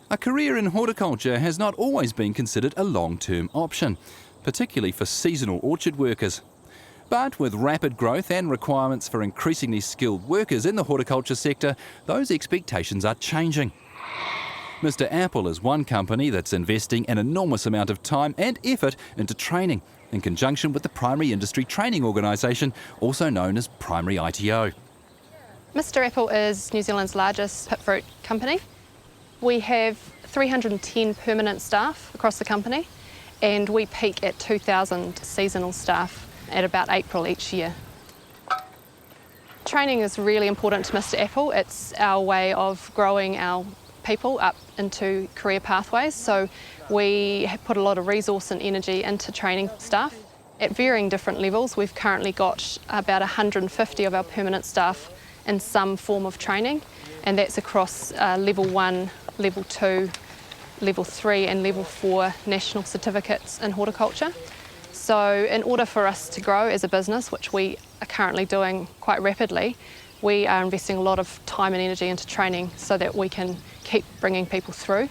A career in horticulture has not always been considered a long-term option, particularly for seasonal orchard workers. But with rapid growth and requirements for increasingly skilled workers in the horticulture sector, those expectations are changing. Mr. Apple is one company that's investing an enormous amount of time and effort into training, in conjunction with the Primary Industry Training Organisation, also known as Primary ITO. Mr. Apple is New Zealand's largest pit fruit company. We have 310 permanent staff across the company, and we peak at 2,000 seasonal staff at about April each year. Training is really important to Mr. Apple. It's our way of growing our people up into career pathways, so we put a lot of resource and energy into training staff. At varying different levels, we've currently got about 150 of our permanent staff in some form of training, and that's across level 1, level 2, level 3 and level 4 national certificates in horticulture. So in order for us to grow as a business, which we are currently doing quite rapidly, we are investing a lot of time and energy into training so that we can keep bringing people through.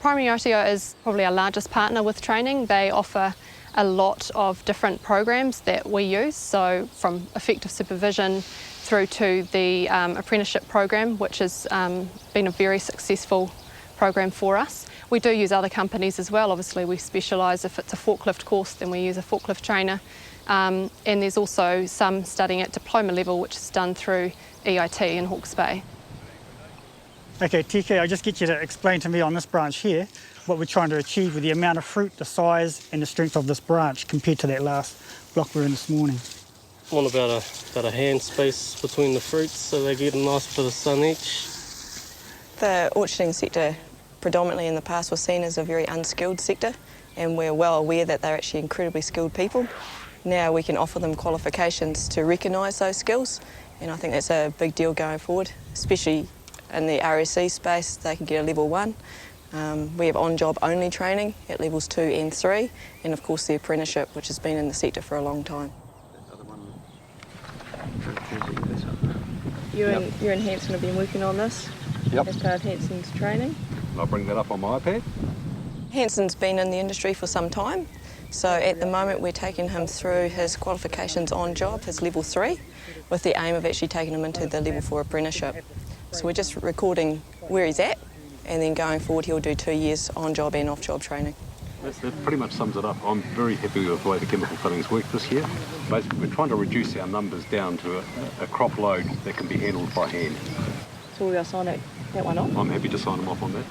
Primary ITO is probably our largest partner with training. They offer a lot of different programs that we use, so from effective supervision through to the apprenticeship program, which has been a very successful program for us. We do use other companies as well. Obviously we specialise. If it's a forklift course, then we use a forklift trainer. And there's also some studying at diploma level, which is done through EIT in Hawke's Bay. Okay, TK, I'll just get you to explain to me on this branch here what we're trying to achieve with the amount of fruit, the size and the strength of this branch compared to that last block we were in this morning. I want about a hand space between the fruits so they get a nice bit of sun each. The orcharding sector predominantly in the past was seen as a very unskilled sector, and we're well aware that they're actually incredibly skilled people. Now we can offer them qualifications to recognise those skills, and I think that's a big deal going forward, especially in the RSC space. They can get a level 1. We have on-job only training at levels 2 and 3, and of course the apprenticeship, which has been in the sector for a long time. You and Hanson have been working on this as part of Hanson's training? I'll bring that up on my iPad. Hanson's been in the industry for some time, so at the moment we're taking him through his qualifications on job, his level 3, with the aim of actually taking him into the level 4 apprenticeship. So we're just recording where he's at, and then going forward he'll do 2 years on job and off job training. That pretty much sums it up. I'm very happy with the way the chemical fittings work this year. Basically we're trying to reduce our numbers down to a crop load that can be handled by hand. So we're going to sign that one off? I'm happy to sign him off on that.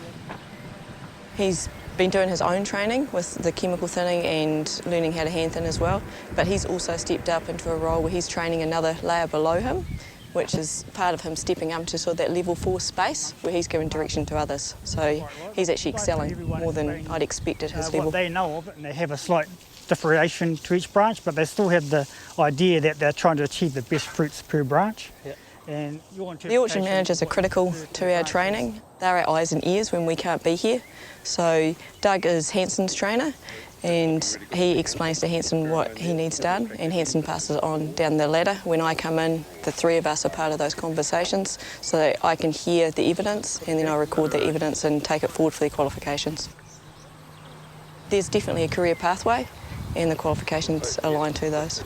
He's been doing his own training with the chemical thinning and learning how to hand thin as well, but he's also stepped up into a role where he's training another layer below him, which is part of him stepping up to sort of that level 4 space where he's giving direction to others. So he's actually excelling more than I'd expect at his level. They know of it and they have a slight differentiation to each branch, but they still have the idea that they're trying to achieve the best fruits per branch. Yep. And the orchard managers are critical to our training. They're our eyes and ears when we can't be here. So Doug is Hanson's trainer, and he explains to Hanson what he needs done, and Hanson passes it on down the ladder. When I come in, the 3 of us are part of those conversations so that I can hear the evidence, and then I record the evidence and take it forward for their qualifications. There's definitely a career pathway, and the qualifications align to those.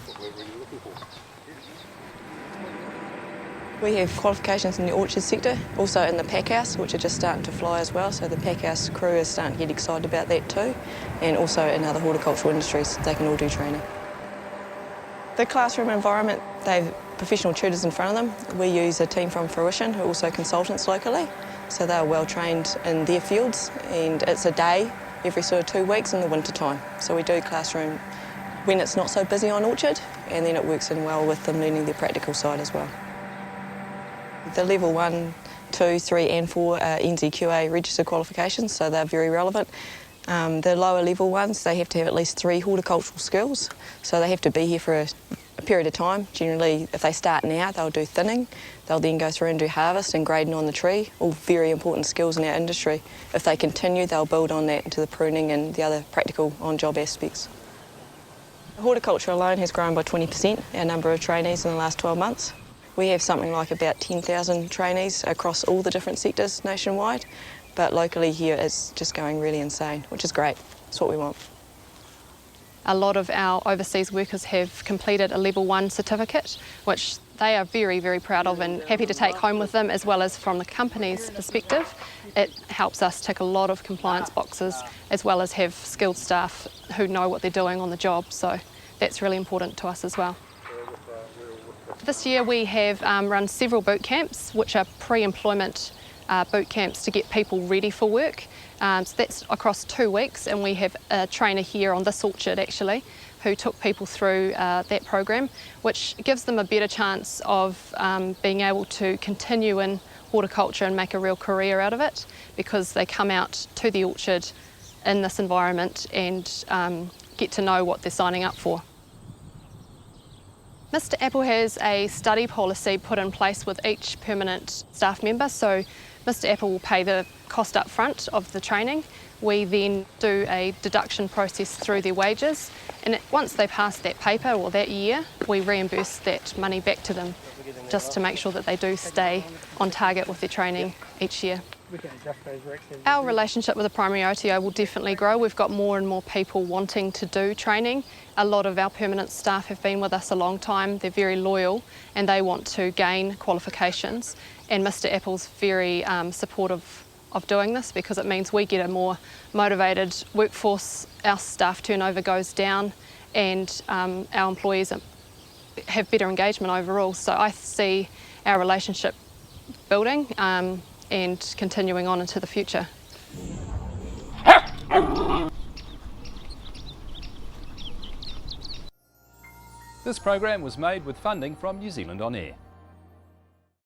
We have qualifications in the orchard sector, also in the packhouse, which are just starting to fly as well, so the packhouse crew is starting to get excited about that too, and also in other horticultural industries, they can all do training. The classroom environment, they have professional tutors in front of them. We use a team from Fruition who are also consultants locally, so they're well trained in their fields, and it's a day every sort of 2 weeks in the winter time. So we do classroom when it's not so busy on orchard, and then it works in well with them learning their practical side as well. The level 1, 2, 3 and 4 are NZQA registered qualifications, so they're very relevant. The lower level ones, they have to have at least 3 horticultural skills, so they have to be here for a period of time. Generally, if they start now, they'll do thinning, they'll then go through and do harvest and grading on the tree, all very important skills in our industry. If they continue, they'll build on that into the pruning and the other practical on-job aspects. Horticulture alone has grown by 20%, our number of trainees in the last 12 months. We have something like about 10,000 trainees across all the different sectors nationwide, but locally here it's just going really insane, which is great. That's what we want. A lot of our overseas workers have completed a level 1 certificate, which they are very, very proud of and happy to take home with them, as well as from the company's perspective. It helps us tick a lot of compliance boxes, as well as have skilled staff who know what they're doing on the job, so that's really important to us as well. This year we have run several boot camps, which are pre-employment boot camps to get people ready for work. So that's across 2 weeks, and we have a trainer here on this orchard actually who took people through that program, which gives them a better chance of being able to continue in horticulture and make a real career out of it, because they come out to the orchard in this environment and get to know what they're signing up for. Mr. Apple has a study policy put in place with each permanent staff member, so Mr. Apple will pay the cost up front of the training. We then do a deduction process through their wages, and once they pass that paper or that year, we reimburse that money back to them, just to make sure that they do stay on target with their training each year. Our relationship with the primary OTO will definitely grow. We've got more and more people wanting to do training. A lot of our permanent staff have been with us a long time. They're very loyal and they want to gain qualifications. And Mr. Apple's very supportive of doing this, because it means we get a more motivated workforce, our staff turnover goes down, and our employees have better engagement overall. So I see our relationship building and continuing on into the future. This program was made with funding from New Zealand On Air.